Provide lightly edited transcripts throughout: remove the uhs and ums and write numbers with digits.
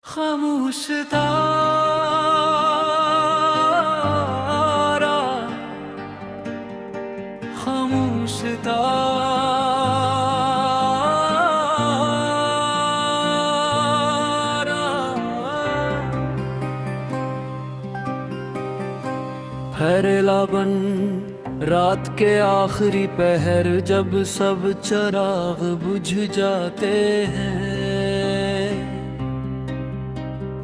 खामोश तारा, खामोश तारा, फैला बन रात के आखिरी पहर, जब सब चराग बुझ जाते हैं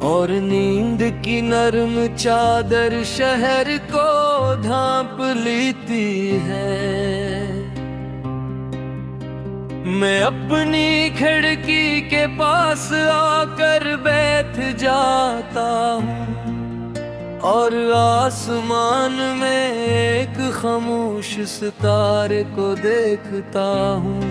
और नींद की नरम चादर शहर को ढांप लेती है। मैं अपनी खिड़की के पास आकर बैठ जाता हूँ और आसमान में एक खामोश सितारे को देखता हूँ।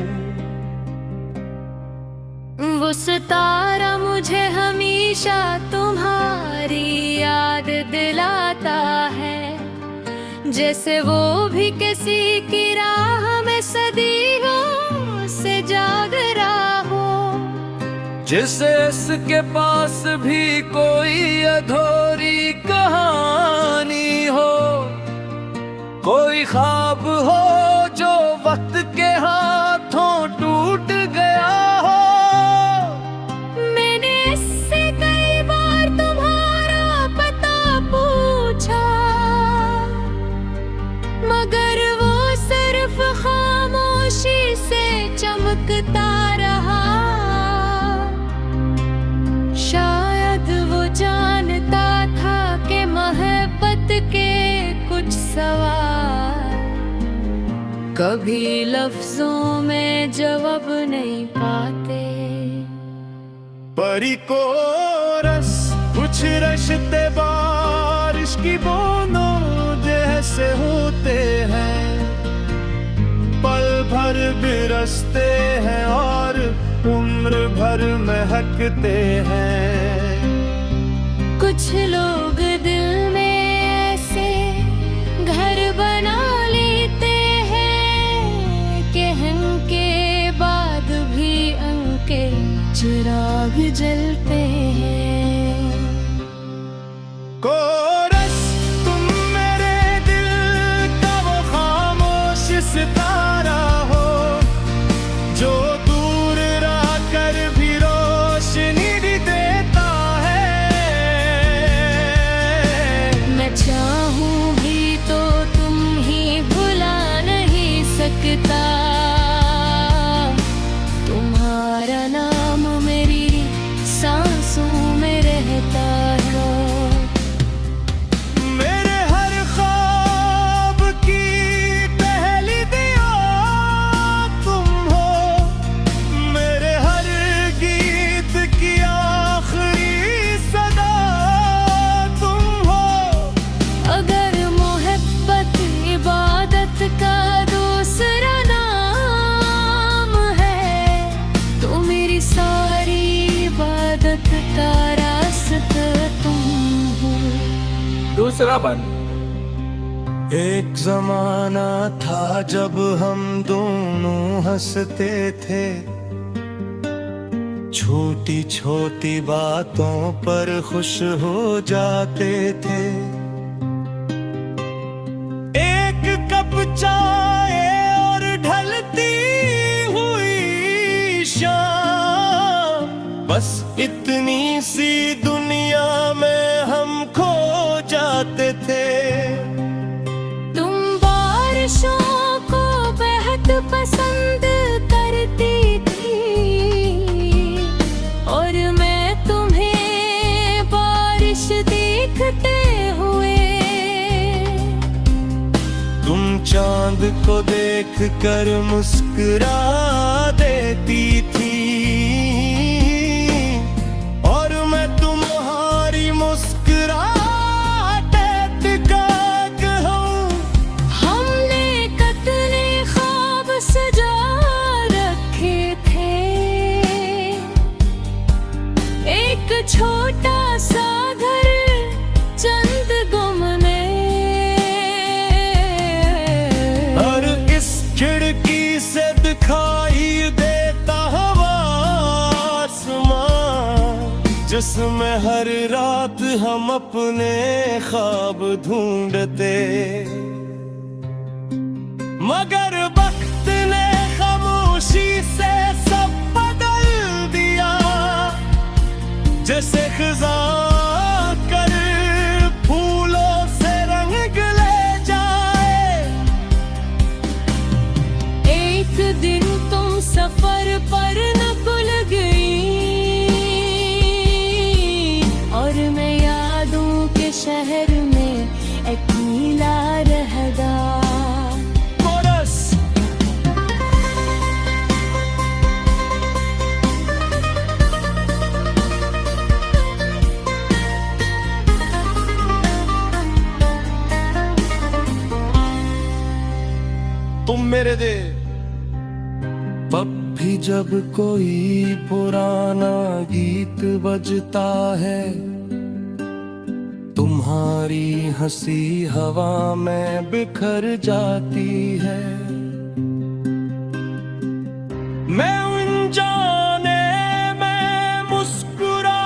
वो सितारा मुझे हमेशा तुम्हारी याद दिलाता है, जैसे वो भी किसी की राह में सदियों से जाग रहा हो। जिसे इसके पास भी कोई अधूरी कहानी हो, कोई ख्वाब हो जो वक्त के हाथों टूट गया हो। मैंने इससे कई बार तुम्हारा पता पूछा, मगर वो सिर्फ खामोशी से चमकता रहा। शायद वो जानता था कि मोहब्बत के कुछ सवाल कभी लफ्जों में जवाब नहीं पाते। परी को रस कुछ रिश्ते बारिश की बूंदों जैसे होते हैं, पल भर बिरसते हैं और उम्र भर महकते हैं। कुछ लोग दिल में ऐसे घर बना लेते हैं कि इनके बाद भी उनके चिराग जलते हैं। कोरस तुम मेरे दिल का वो खामोश सितारा हो, जो दूर रह कर भी रोशनी देता है। मैं चाहूं भी तो तुम ही भुला नहीं सकता। तुम्हारा नाम मेरी सांसों में रहता है। मेरे हर ख्वाब की पहली दिया तुम हो, मेरे हर गीत की आखिरी सदा तुम हो। अगर मोहब्बत इबादत का दूसरा नाम है, तो मेरी सारी इबादत का रास्ता तुम हो। दूसरा बन। एक जमाना था जब हम दोनों हंसते थे, छोटी छोटी बातों पर खुश हो जाते थे। एक कप चाय और ढलती हुई शाम, बस इतनी सी दुनिया में हम खो जाते थे। तुम बारिशों को बेहद पसंद करती थी और मैं तुम्हें बारिश देखते हुए। तुम चांद को देखकर मुस्कुरा देती थी और मैं तुम्हारी मुस्कुराहट का कहूं। हमने कितने ख्वाब सजा रखे थे, एक छोटा सा घर चंद गुम में। और इस खिड़की से दिखाई देता हवा आसमां, जिसमें हर रात हम अपने ख्वाब ढूंढते, मगर वक्त ने खामोशी से सब बदल दिया। जैसे खिज़ां कर फूलों से रंग ले जाए। एक दिन तुम सफर पर निकल गई और मैं यादों के शहर में अकेला रह गया। कोरस तुम मेरे दे। अब भी जब कोई पुराना गीत बजता है, तुम्हारी हंसी हवा में बिखर जाती है। मैं अनजाने में मुस्कुरा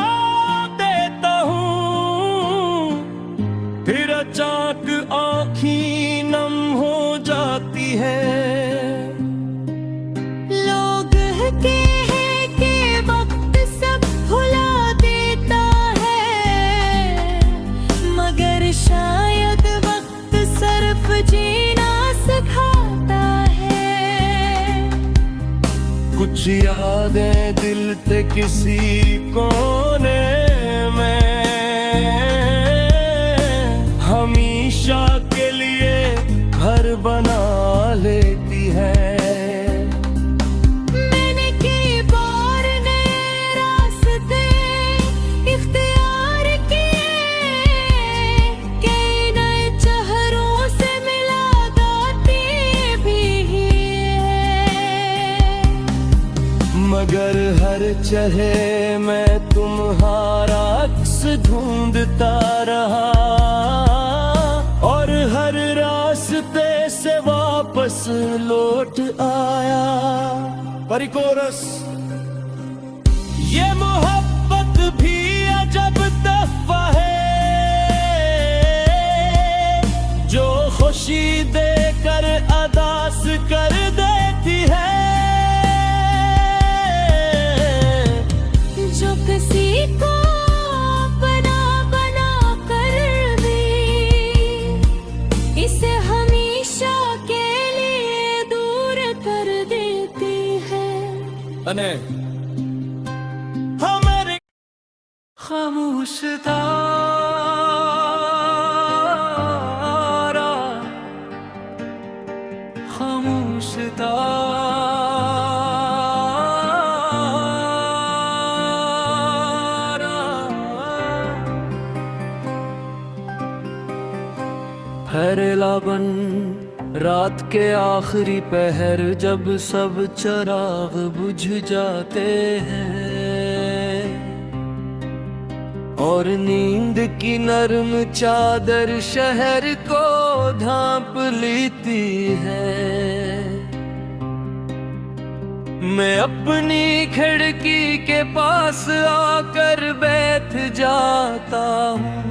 देता हूँ, फिर अचानक आँखें नम हो जाती है। लोग कहते हैं कि वक्त सब भुला देता है, मगर शायद वक्त सिर्फ जीना सिखाता है। कुछ यादें दिल के किसी कोने में हमेशा के लिए घर बना लेती है। मैंने कई बार नए रास्ते इख्तियार किए, कई नए चेहरों से मुलाकातें भी है, मगर हर चेहरे में तुम्हारा अक्स ढूंढता रहा, और हर रास्ते से वापस लौट आया। परिकोरस ये मोहब्बत भी अजब तोहफा है, जो खुशी देकर अदास कर देती है। जो किसी को अपना बना कर भी इसे हमेशा के लिए दूर कर देती है। અને हमारे खामोश तारा, खामोश तारा, फैला बन रात के आखिरी पहर, जब सब चराग बुझ जाते हैं और नींद की नरम चादर शहर को ढांप लेती है। मैं अपनी खिड़की के पास आकर बैठ जाता हूँ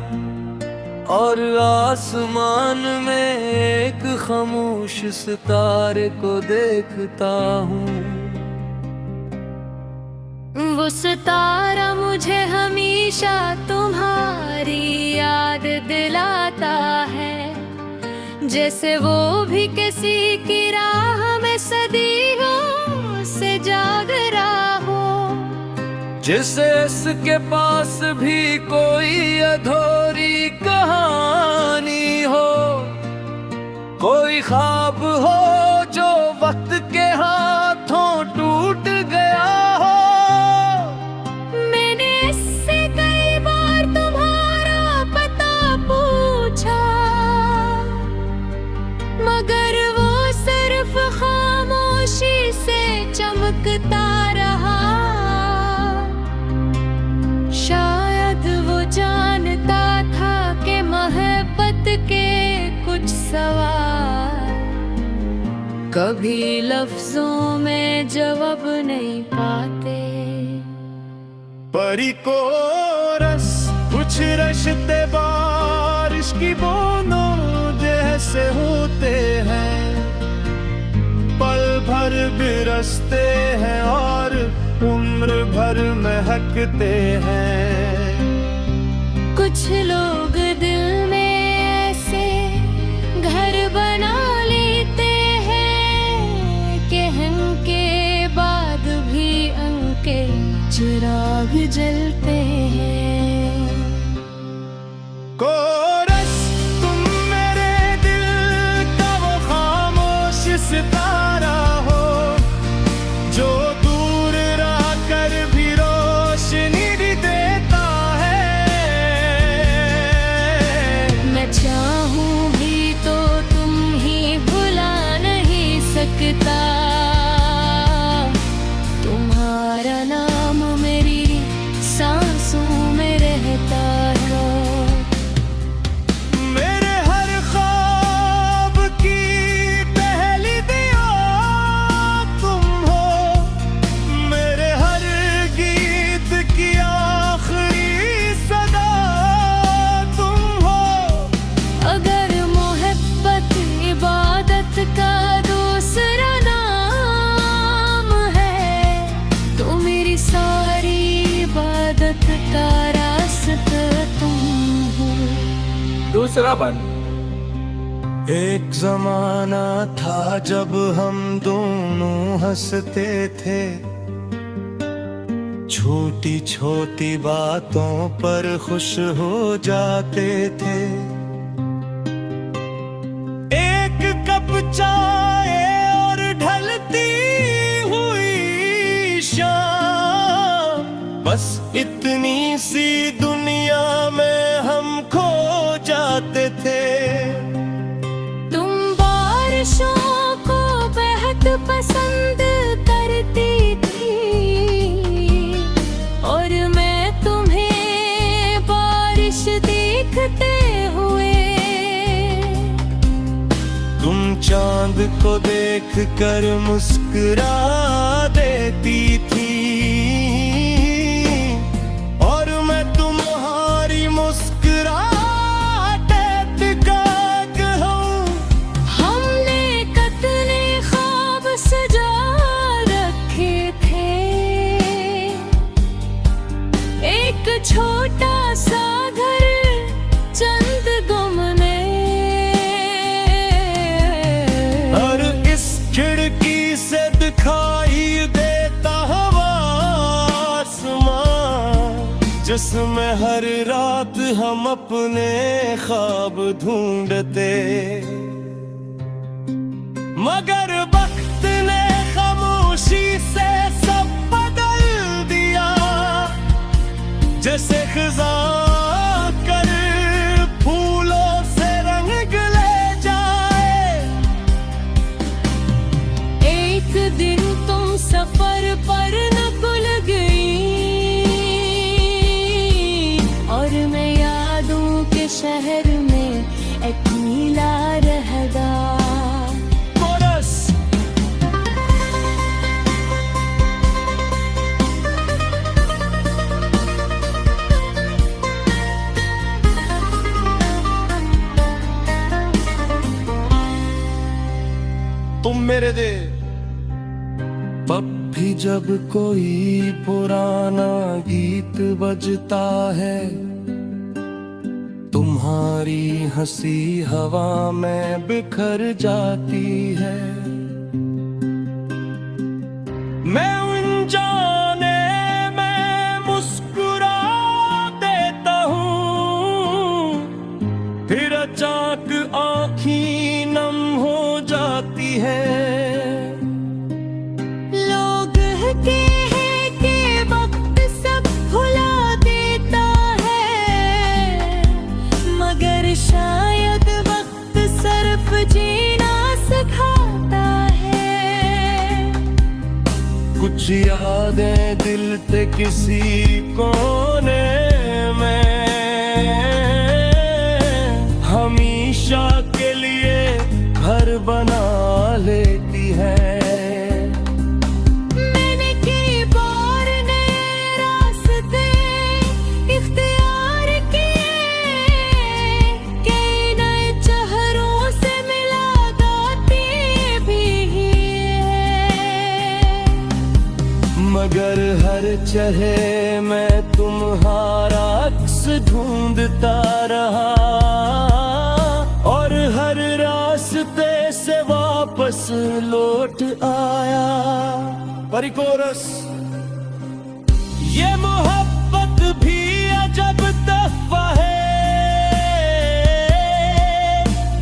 और आसमान में एक खामोश सितारे को देखता हूँ। वो सितारा मुझे हमेशा तुम्हारी याद दिलाता है, जैसे वो भी किसी की राह में सदियों से जाग रहा हो। जिसे इसके पास भी कोई अधूरी कहानी हो, कोई ख्वाब हो जो वक्त के हाथों टूट गया हो। मैंने इससे कई बार तुम्हारा पता पूछा, मगर वो सिर्फ खामोशी से चमकता रहा। शायद वो जानता था कि मोहब्बत के कुछ सवाल कभी लफ्जों में जवाब नहीं पाते। परिको कोरस कुछ रिश्ते बारिश की बूंदों जैसे होते हैं, पल भर बिरसते हैं और उम्र भर महकते हैं। कुछ लोग दिल में ऐसे घर बना लेते हैं कि के बाद भी उनके चिराग जलते हैं। कोरस तुम मेरे दिल का वो खामोश सितारा हो, जो दूर रह कर भी रोशनी देता है। मैं चाहूं भी तो तुम ही भुला नहीं सकता, तुम्हारा नाम मेरी सांसों में रहता है। मेरे हर ख्वाब की पहली दिया तुम हो, मेरे हर गीत की आखिरी सदा तुम हो। अगर मोहब्बत इबादत का दूसरा नाम है, तो मेरी सारी इबादत का रास्ता तुम हो। दूसरा बन। एक जमाना था जब हम दोनों हंसते थे, छोटी छोटी बातों पर खुश हो जाते थे। एक कप चाय और ढलती हुई शाम, बस इतनी सी दुनिया में हम खो जाते थे। तुम बारिशों को बेहद पसंद करती थी, और मैं तुम्हें बारिश देखते हुए। तुम चांद को देख कर मुस्कुरा देती थी, और मैं तुम्हारी मुस्कुराहट का हूँ। हमने कितने ख्वाब सजा रखे थे, एक छोटा सा घर चंद गुम ने। और इस खिड़की से दिखाई देता हवा आसमां, जिसमें हर रात हम अपने ख्वाब ढूंढते। मगर वक्त ने खामोशी से सब बदल दिया, जैसे खिज़ां कर फूलों से रंग ले जाए। एक दिन तुम सफर पर निकल गई, और मैं यादों के शहर में अकेला रह गया। कोरस तुम मेरे दे। तब भी जब कोई पुराना गीत बजता है, तुम्हारी हंसी हवा में बिखर जाती है। मैं अनजाने में मुस्कुरा देता हूँ, फिर अचानक आँखें नम हो जाती है। लोग कहते हैं कि वक्त सब भुला देता है, मगर शायद वक्त सिर्फ जीना सिखाता है। कुछ यादें दिल के किसी कोने में हमेशा के लिए घर बना लेती है। मैंने कई बार नए रास्ते इख्तियार तुम्हारा अक्स ढूंढता रहा, और हर रास्ते से वापस लौट आया। परी कोरस। ये मोहब्बत भी अजब तोहफा है,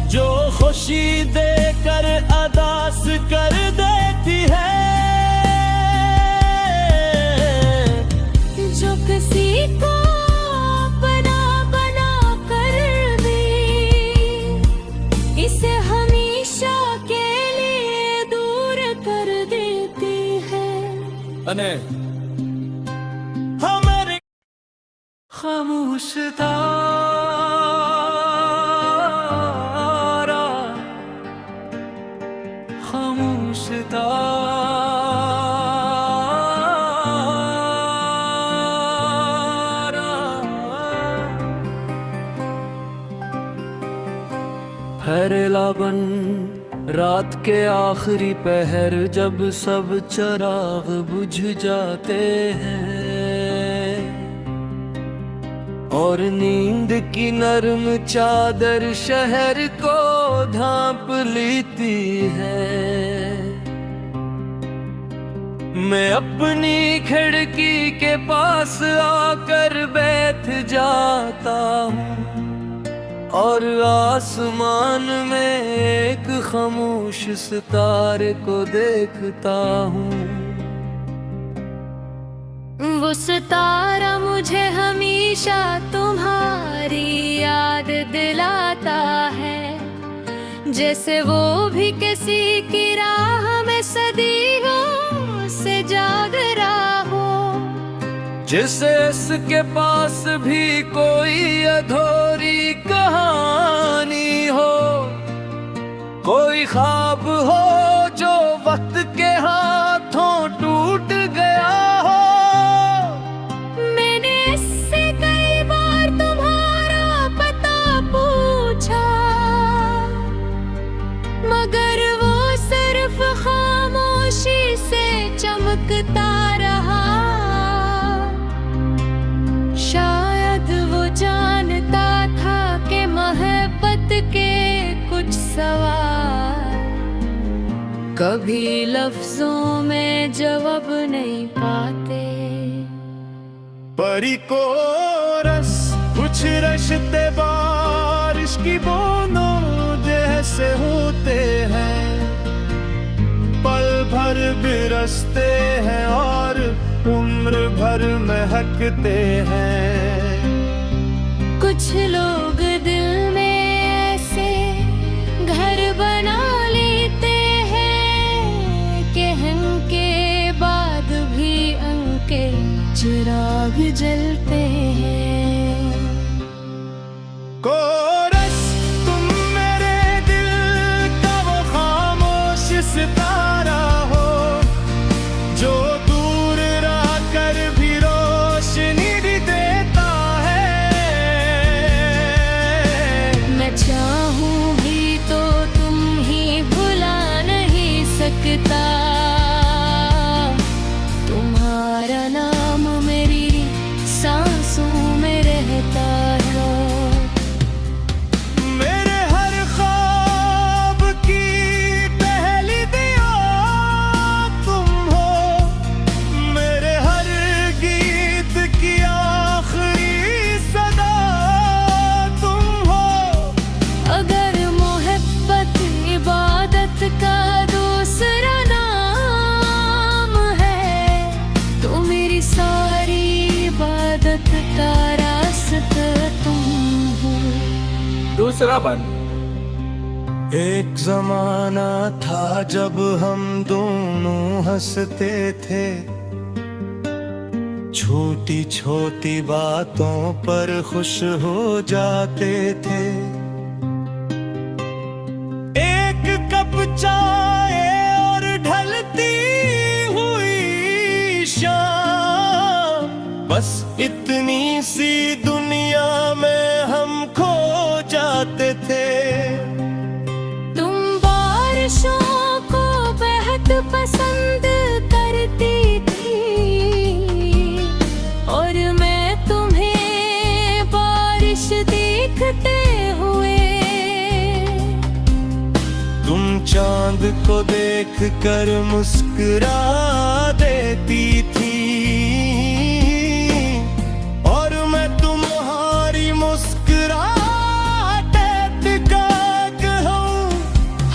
जो खुशी देकर अदास कर देती है। जो किसी को अपना बना कर दे, इसे हमेशा के लिए दूर कर देती है। અને हमारे खामोश तारा, खामोश तारा। फैरेला बन रात के आखिरी पहर, जब सब चराग बुझ जाते हैं और नींद की नरम चादर शहर को ढांप लेती है। मैं अपनी खिड़की के पास आकर बैठ जाता हूँ और आसमान में एक खामोश सितारे को देखता हूँ। वो सितारा मुझे हमेशा तुम्हारी याद दिलाता है, जैसे वो भी किसी की राह में सदियों से जाग रहा हो। जिसे इसके पास भी कोई अधूरी कहानी हो, कोई ख्वाब हो जो वक्त के हाथों टूट गया हो। मैंने इससे कई बार तुम्हारा पता पूछा, मगर वो सिर्फ खामोशी से चमकता रहा। शायद वो जानता था कि मोहब्बत के कुछ सवाल कभी लफ्जों में जवाब नहीं पाते। परी को रस कुछ रिश्ते बारिश की बूंदों जैसे होते हैं, पल भर बिरसते हैं और उम्र भर महकते हैं। कुछ लोग दिल में ऐसे घर बना लेते हैं कि इनके बाद भी उनके चिराग जलते हैं। कोरस, तुम मेरे दिल का वो खामोश सितारा हो, जो दूर रह कर भी रोशनी देता है। मैं चाहूं भी तो तुम ही भुला नहीं सकता, तुम्हारा नाम मेरी सांसों में रहता है। मेरे हर ख्वाब की पहली दिया तुम हो, मेरे हर गीत की आखिरी सदा तुम हो। अगर मोहब्बत इबादत का दूसरा नाम है, तो मेरी सारी इबादत का रास्ता तुम हो। दूसरा बन। एक जमाना था जब हम दोनों हंसते थे, छोटी छोटी बातों पर खुश हो जाते थे। एक कप चाय और ढलती हुई शाम, बस इतनी सी दुनिया में हम खो जाते थे। तुम बारिशों को बेहद पसंद करती थी और मैं चांद को देख कर मुस्कुरा देती थी, और मैं तुम्हारी मुस्कुराहट का हूँ।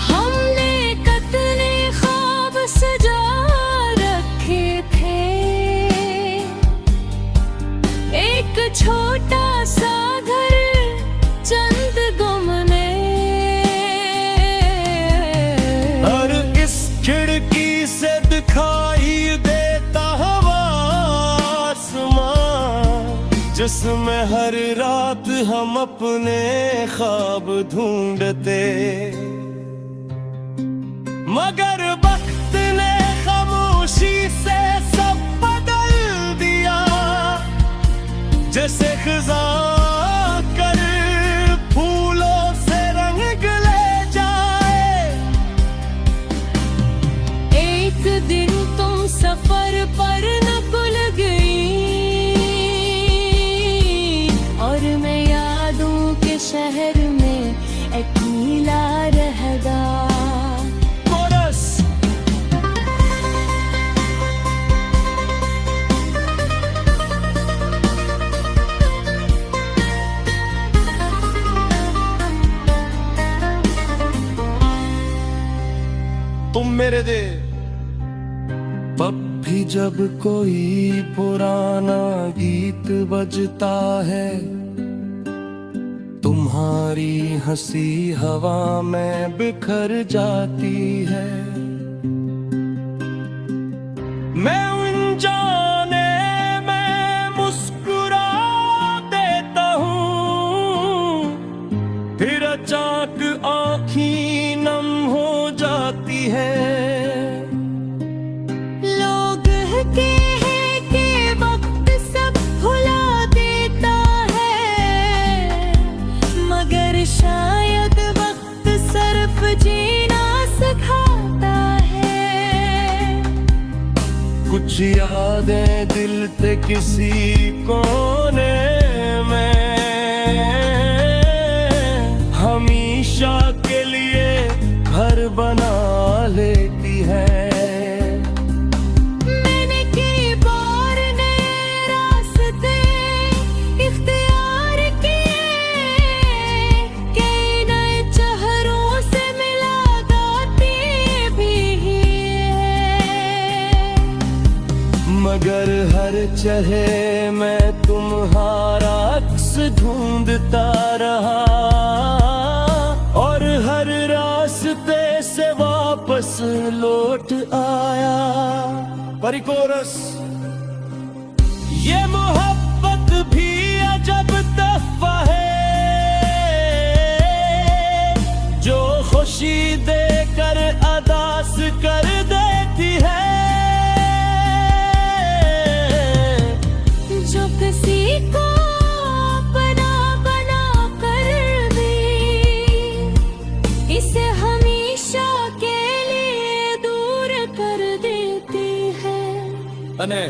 हमने कितने ख्वाब सजा रखे थे, एक छोटा सा घर चंद गम ने। और इस खिड़की से दिखाई देता हवा आसमां, जिसमें हर रात हम अपने ख्वाब ढूंढते। मगर वक्त ने खामोशी से सब बदल दिया, जैसे खिज़ां कर फूलों से रंग ले जाए। एक दिन तुम सफर पर निकल गई, और मैं यादों के शहर में अकेला रह गया। कोरस तुम मेरे दे। तब भी जब कोई पुराना गीत बजता है, तुम्हारी हंसी हवा में बिखर जाती है। मैं अनजाने में मुस्कुरा देता हूँ, फिर अचानक आँखें नम हो जाती है। लोग कहते हैं कि वक्त सब भुला देता है, मगर शायद वक्त सिर्फ जीना सिखाता है। कुछ यादें दिल के किसी कोने में हमेशा के लिए घर बना लेती है। मैंने कई बार नए रास्ते इख्तियार किए, कई नए चेहरों से मुलाकातें भी है, मगर हर चेहरे में तुम्हारा अक्स ढूंढता रहा, और हर रास्ते से वापस लौट आया। परिकोरस ये मोहब्बत भी अजब तोहफा है, जो खुशी देकर अदास कर देती है। जो किसी को अपना बना कर भी, इसे हमेशा के लिए दूर कर देती है। અને